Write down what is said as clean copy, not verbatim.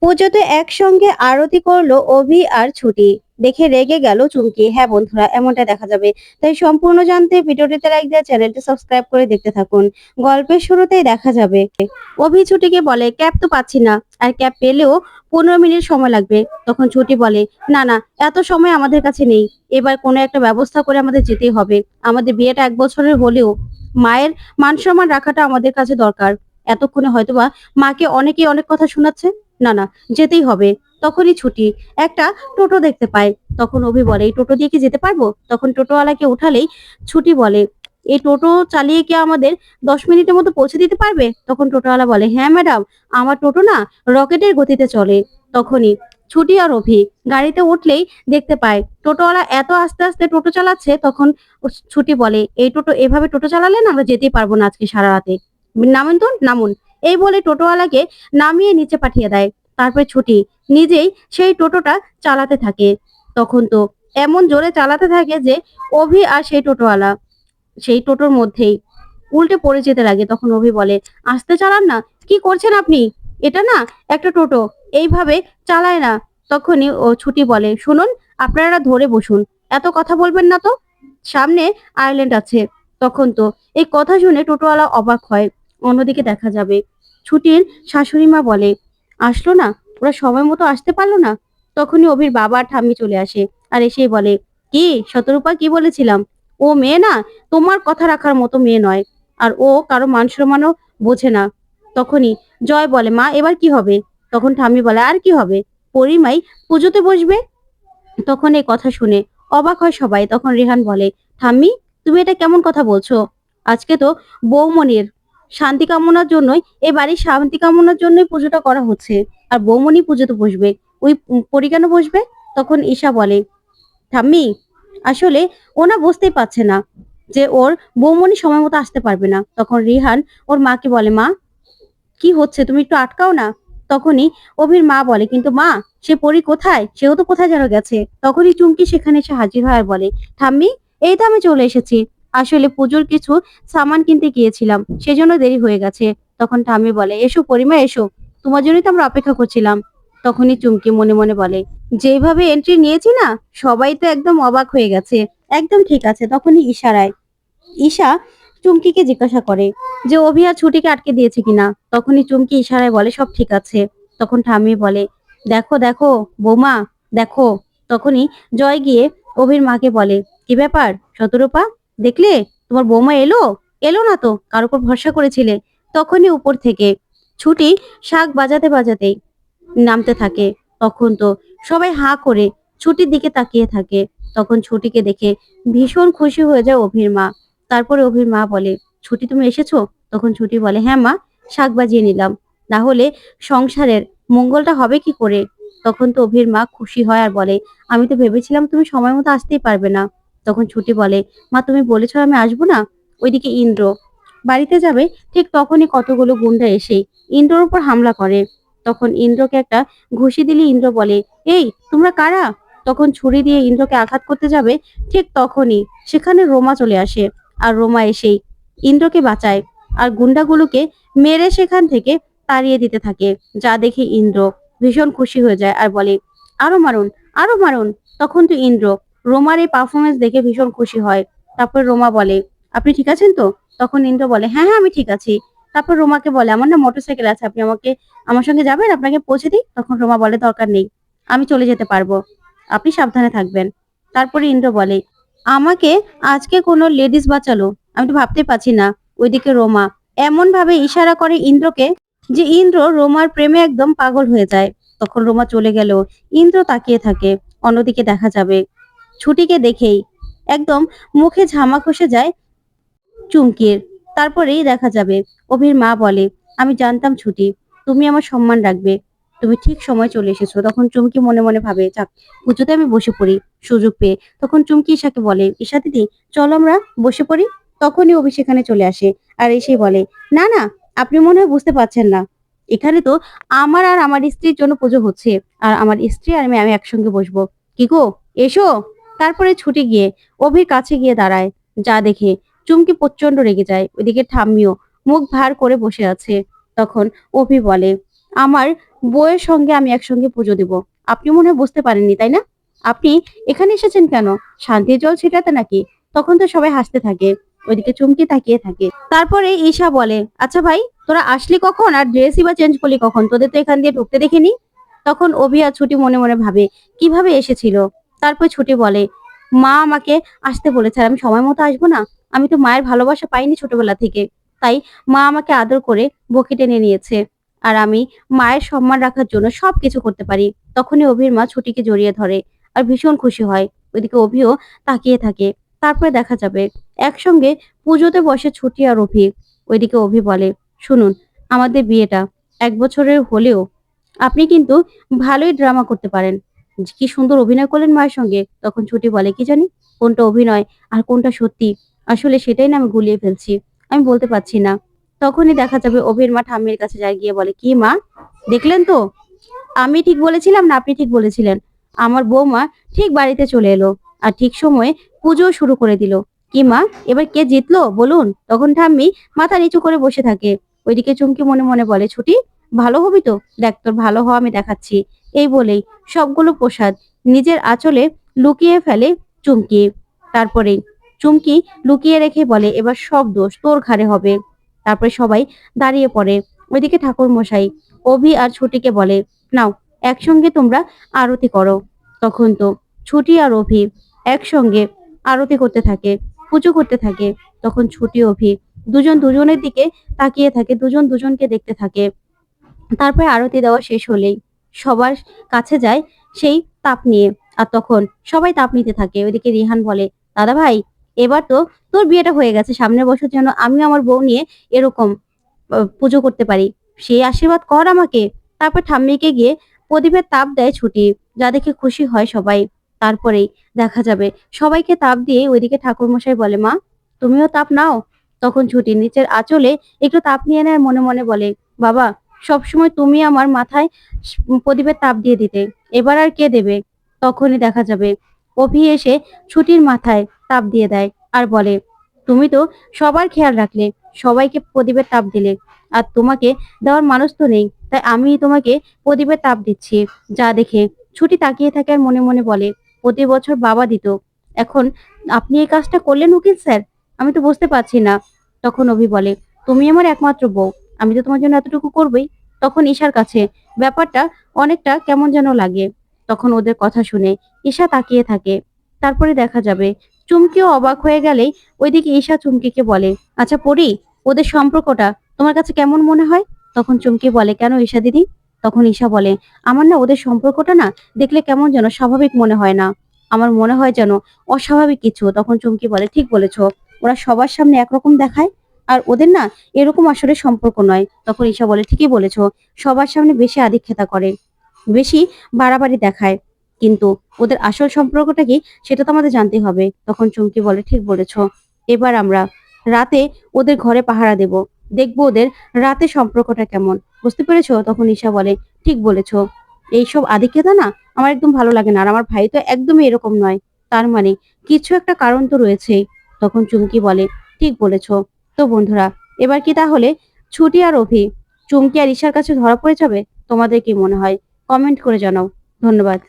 পুজোতে একসঙ্গে আরতি করলো অভি আর ছুটি। দেখে রেগে গেল চুমকি। হ্যাঁ বন্ধুরা, এমনটা দেখা যাবে। তাই সম্পূর্ণ জানতে ভিডিওটিতে লাইক দিয়ে চ্যানেলটি সাবস্ক্রাইব করে দেখতে থাকুন। গল্পের শুরুতেই দেখা যাবে অভি ছুটিকে বলে, ক্যাব তো পাচ্ছি না, আর ক্যাব পেলেও 15 মিনিট সময় লাগবে। তখন ছুটি বলে, না না, এত সময় আমাদের কাছে নেই। এবার কোনো একটা ব্যবস্থা করে আমাদের যেতেই হবে। আমাদের বিয়েটা 1 বছরের হলেও মায়ের মান সম্মান রাখাটা আমাদের কাছে দরকার। এতক্ষণে হয়তোবা মাকে অনেকেই অনেক কথা শোনাচ্ছে। না না, যেতেই হবে। তখনই ছুটি একটা টোটো দেখতে পায়। তখন অভি বলে, এই টোটো দিয়ে কি যেতে পারবো? তখন টোটোওয়ালাকে উঠালেই ছুটি বলে, এই টোটো চালিয়ে কি আমাদের 10 মিনিটের মতো পৌঁছে দিতে পারবে? তখন টোটোওয়ালা বলে, হ্যাঁ ম্যাডাম, আমার টোটো না রকেটের গতিতে চলে। তখনই ছুটি আর অভি গাড়িতে উঠলেই দেখতে পায় টোটোওয়ালা এত আস্তে আস্তে টোটো চালাচ্ছে। তখন ছুটি বলে, এই টোটো এভাবে টোটো চালালে না আমরা যেতেই পারবো না আজকে সারা রাতে। নামেন তো, নামুন। এই বলে টোটোওয়ালাকে নামিয়ে নিচে পাঠিয়ে দেয়। তারপর ছুটি নিজেই সেই টোটোটা চালাতে থাকে। তখন তো এমন জোরে চালাতে থাকে যে অভি আর সেই টোটোওয়ালা সেই টোটোর মধ্যেই উল্টে পড়ে যেতে লাগে। তখন অভি বলে, আস্তে চালান না, কি করছেন আপনি? এটা না একটা টোটো, এইভাবে চালায় না। তখনই ও ছুটি বলে, শুনুন, আপনারা ধরে বসুন, এত কথা বলবেন না তো, সামনে আইল্যান্ড আছে। তখন তো এই কথা শুনে টোটোওয়ালা অবাক হয়। অন্যদিকে দেখা যাবে ছুটির শাশুড়ি মা বলে, আসলো না, ওরা সময় মতো আসতে পারলো না। তখনই অভির বাবা আর ঠাম্মি চলে আসে, আর এসেই বলে, কি শতরূপা, কি বলেছিলাম? ও মেয়ে না তোমার কথা রাখার মতো মেয়ে নয়, আর ও কারো মান সম্মানও বোঝে না। তখনই জয় বলে, মা এবার কি হবে? তখন ঠাম্মি বলে, আর কি হবে, পরিমাই পুজোতে বসবে। তখন এই কথা শুনে অবাক হয় সবাই। তখন রেহান বলে, ঠাম্মি, তুমি এটা কেমন কথা বলছো? আজকে তো বৌমনির শান্তি কামনার জন্যই, এই বাড়ির শান্তি কামনার জন্যই পুজোটা করা হচ্ছে, আর বৌমনি পুজোতে বসবে, ওই পরি কেন বসবে? তখন ঈশা বলে, ঠাম্মি, আসলে ওনা বুঝতেই পারছে না যে ওর বৌমনি সময় মতো আসতে পারবে না। তখন রিহান ওর মাকে বলে, মা কি হচ্ছে, তুমি একটু আটকাও না। তখনই অভির মা বলে, কিন্তু মা, সে পরি কোথায়? সেও তো কোথায় যেন গেছে। তখনই চুমকি সেখানে এসে হাজির হয় আর বলে, ঠাম্মি, এই তো আমি চলে এসেছি। আসলে পুজোর কিছু সামান কিনতে গিয়েছিলাম, সেজন্য দেরি হয়ে গেছে। তখন ঠাম্মি বলে, এসো পরিমা, এসো, তোমার জন্যই তো আমরা অপেক্ষা করছিলাম। তখনই চুমকি মনে মনে বলে, যেভাবে এন্ট্রি নিয়েছি না, সবাই তো একদম অবাক হয়ে গেছে। একদম ঠিক আছে। তখনই ইশারায় ঈশা চুমকিকে জিজ্ঞাসা করে যে অভি আর ছুটিকে আটকে দিয়েছে কিনা। তখনই চুমকি ইশারায় বলে, সব ঠিক আছে। তখন ঠাম্মি বলে, দেখো দেখো বৌমা, দেখো। তখনই জয় গিয়ে অভির মাকে বলে, কি ব্যাপার শতরূপা, দেখলে তোমার বৌমা এলো? এলো না তো, কার উপর ভরসা করেছিলে? তখনই উপর থেকে ছুটি শাক বাজাতে বাজাতেই নামতে থাকে। তখন তো সবাই হাঁ করে ছুটির দিকে তাকিয়ে থাকে। তখন ছুটিকে দেখে ভীষণ খুশি হয়ে যায় অভির মা। তারপরে অভির মা বলে, ছুটি তুমি এসেছো? তখন ছুটি বলে, হ্যাঁ মা, শাক বাজিয়ে নিলাম, না হলে সংসারের মঙ্গলটা হবে কি করে? তখন তো অভির মা খুশি হয় আর বলে, আমি তো ভেবেছিলাম তুমি সময় মতো আসতেই পারবে না। তখন ছুটি বলে, মা তুমি বলেছো আমি আসবো না? ওইদিকে ইন্দ্র বাড়িতে যাবে, ঠিক তখনই কতগুলো গুন্ডা এসেই ইন্দ্রর উপর হামলা করে। তখন ইন্দ্রকে একটা ঘুষি দিলে ইন্দ্র বলে, এই তোমরা কারা? তখন ছুরি দিয়ে ইন্দ্রকে আঘাত করতে যাবে, ঠিক তখনই সেখানে রোমা চলে আসে। আর রোমা এসেই ইন্দ্রকে বাঁচায়, আর গুন্ডাগুলোকে মেরে সেখান থেকে তাড়িয়ে দিতে থাকে। যা দেখে ইন্দ্র ভীষণ খুশি হয়ে যায় আর বলে, আরো মারুন, আরো মারুন। তখন তো ইন্দ্র রোমার এই পারফরমেন্স দেখে ভীষণ খুশি হয়। তারপর রোমা বলে, আপনি ঠিক আছেন তো? তখন ইন্দ্র বলে, হ্যাঁ হ্যাঁ, আমি ঠিক আছি। তারপর রোমাকে বলে, আমার না মোটরসাইকেল আছে, আপনি আমাকে আমার সঙ্গে যাবেন, আপনাকে পৌঁছে দিই? তখন রোমা বলে, দরকার নেই, আমি চলে যেতে পারবো, আপনি সাবধানে থাকবেন। তারপরে ইন্দ্র বলে, আমাকে আজকে কোনো লেডিস বাঁচালো, আমি তো ভাবতে পারছি না। ওইদিকে রোমা এমন ভাবে ইশারা করে ইন্দ্রকে যে ইন্দ্র রোমার প্রেমে একদম পাগল হয়ে যায়। তখন রোমা চলে গেল, ইন্দ্র তাকিয়ে থাকে। অন্যদিকে দেখা যাবে ছুটিকে দেখেই একদম মুখে ঝামা খসে যায় চুমকির। তারপরেই দেখা যাবে অভির মা বলে, আমি জানতাম ছুটি, তুমি আমার সম্মান রাখবে, তুমি ঠিক সময় চলে এসেছো। তখন চুমকি মনে মনে ভাবে, যাক, পুজোতে আমি বসে পড়ি সুযোগ পেয়ে। তখন চুমকি ঈশাকে বলে, ঈশা দিদি, চলো আমরা বসে পড়ি। তখনই অভি সেখানে চলে আসে আর এসেই বলে, না না, আপনি মনে হয় বুঝতে পারছেন না, এখানে তো আমার আর আমার স্ত্রীর জন্য পুজো হচ্ছে, আর আমার স্ত্রী আর আমি আমি একসঙ্গে বসবো। কি গো, এসো। তারপরে ছুটি গিয়ে অভির কাছে গিয়ে দাঁড়ায়। যা দেখে চুমকি প্রচন্ড রেগে যায়। ওইদিকে ঠাম্মিও মুখ ভার করে বসে আছে। তখন অভি বলে, আমার বউয়ের সঙ্গে আমি একসঙ্গে পুজো দেব। আপনি মনে হয় বুঝতে পারেননি, তাই না? আপনি এখানে এসেছেন কেন? শান্তির জল ছিটাতে নাকি? তখন তো সবাই হাসতে থাকে। ওইদিকে চুমকি তাকিয়ে থাকে। তারপরে ঈশা বলে, আচ্ছা ভাই, তোরা আসলি কখন আর ড্রেসই বা চেঞ্জ করলি কখন? তোদের তো এখান দিয়ে ঢুকতে দেখিনি। তখন অভি আর ছুটি মনে মনে ভাবে কিভাবে এসেছিল। তারপর ছুটি বলে, মা আমাকে আসতে বলেছে আর আমি সময় মতো আসবো না? আমি তো মায়ের ভালোবাসা পাইনি ছোটবেলা থেকে, তাই মা আমাকে আদর করে বকে টেনে নিয়েছে। আর আমি মায়ের সম্মান রাখার জন্য সবকিছু করতে পারি। তখনই অভির মা ছুটিকে জড়িয়ে ধরে আর ভীষণ খুশি হয়। ওইদিকে অভিও তাকিয়ে থাকে। তারপরে দেখা যাবে একসঙ্গে পুজোতে বসে ছুটি আর অভি। ওইদিকে অভি বলে, শুনুন, আমাদের বিয়েটা 1 বছরের হলেও আপনি কিন্তু ভালোই ড্রামা করতে পারেন। কি সুন্দর অভিনয় করলেন মায়ের সঙ্গে। তখন ছুটি বলে, কি জানি কোনটা অভিনয় আর কোনটা সত্যি, আসলে সেটাই না আমি গুলিয়ে ফেলছি, আমি বলতে পারছি না। তখনই দেখা যাবে অভির মা ঠাম্মির কাছে যায়, গিয়ে বলে, কি মা, দেখলেন তো আমি ঠিক বলেছিলাম না আপনি ঠিক বলেছিলেন? আমার বৌমা ঠিক বাড়িতে চলে এলো আর ঠিক সময়ে পুজো শুরু করে দিল। কি মা, এবার কে জিতলো বলুন? তখন ঠাম্মি মাথা নিচু করে বসে থাকে। ওইদিকে চুমকি মনে মনে বলে, ছুটি ভালো হবি তো, দেখ তোর ভালো হওয়া আমি দেখাচ্ছি। এই বলেই সবগুলো প্রসাদ নিজের আঁচলে লুকিয়ে ফেলে চুমকি। তারপরে চুমকি লুকিয়ে রেখে বলে, এবার সব দোষ তোর ঘাড়ে হবে। তারপরে সবাই দাঁড়িয়ে পড়ে। ওইদিকে ঠাকুর মশাই অভি আর ছুটিকে বলে, নাও একসঙ্গে তোমরা আরতি করো। তখন তো ছুটি আর অভি একসঙ্গে আরতি করতে থাকে, পুজো করতে থাকে। তখন ছুটি অভি দুজন দুজনের দিকে তাকিয়ে থাকে, দুজন দুজনকে দেখতে থাকে। তারপরে আরতি দেওয়া শেষ হলেই সবার কাছে যায় সেই তাপ নিয়ে। আর তখন সবাই তাপ নিতে থাকে। ওইদিকে রিহান বলে, দাদা ভাই, এবার তো তোর বিয়েটা হয়ে গেছে, সামনের বছর যেন আমি আমার বউ নিয়ে এরকম পুজো করতে পারি, সেই আশীর্বাদ কর আমাকে। তারপর ঠাম্মিকে গিয়ে প্রদীপের তাপ দেয় ছুটি, যা দেখে খুশি হয় সবাই। তারপরেই দেখা যাবে সবাইকে তাপ দিয়ে ওইদিকে ঠাকুরমশাই বলে, মা তুমিও তাপ নাও। তখন ছুটি নিচের আঁচলে একটু তাপ নিয়ে নেয়, মনে মনে বলে, বাবা সবসময় তুমি আমার মাথায় প্রদীপের তাপ দিয়ে দিতে, এবার আর কে দেবে? তখনই দেখা যাবে অভি এসে ছুটির মাথায় তাপ দিয়ে দেয় আর বলে, তুমি তো সবার খেয়াল রাখলে, সবাইকে প্রদীপের তাপ দিলে, আর তোমাকে দেওয়ার মানুষ তো নেই, তাই আমি তোমাকে প্রদীপের তাপ দিচ্ছি। যা দেখে ছুটি তাকিয়ে থাকে আর মনে মনে বলে, প্রতি বছর বাবা দিত, এখন আপনি এই কাজটা করলেন উকিল স্যার, আমি তো বুঝতে পারছি না। তখন অভি বলে, তুমি আমার একমাত্র বউ, আমি তো তোমার জন্য এতটুকু করবই। তখন ঈশার কাছে ব্যাপারটা অনেকটা কেমন যেন লাগে। তখন ওদের কথা শুনে ঈশা তাকিয়ে থাকে। তারপরে দেখা যাবে চুমকিও অবাক হয়ে গেলেই ওইদিকে ঈশা চুমকিকে বলে, আচ্ছা পরি, ওদের সম্পর্কটা তোমার কাছে কেমন মনে হয়? তখন চুমকি বলে, কেন ঈশা দিদি? তখন ঈশা বলে, আমার না ওদের সম্পর্কটা না দেখলে কেমন যেন স্বাভাবিক মনে হয় না, আমার মনে হয় যেন অস্বাভাবিক কিছু। তখন চুমকি বলে, ঠিক বলেছো, ওরা সবার সামনে একরকম দেখায়, আর ওদের না এরকম আসলে সম্পর্ক নয়। তখন ঈশা বলে, ঠিকই বলেছো, সবার সামনে বেশি আদিক্ষেতা করে, বেশি বাড়াবাড়ি দেখায়, কিন্তু ওদের আসল সম্পর্কটা কি সেটা তো আমাদের জানতে হবে। তখন চুমকি বলে, ঠিক বলেছো, এবার আমরা রাতে ওদের ঘরে পাহারা দেব, দেখবো ওদের রাতে সম্পর্কটা কেমন। বুঝতে পেরেছো? তখন ঈশা বলে, ঠিক বলেছো, এইসব আদিক্ষেতা না আমার একদম ভালো লাগে না, আর আমার ভাই তো একদমই এরকম নয়, তার মানে কিছু একটা কারণ তো রয়েছেই। তখন চুমকি বলে, ঠিক বলেছো। তো বন্ধুরা, এবার কি তাহলে ছুটি আর অভি চুমকি আর ঈশার কাছে ধরা পড়ে যাবে? তোমাদের কি মনে হয়? কমেন্ট করে জানাও। ধন্যবাদ।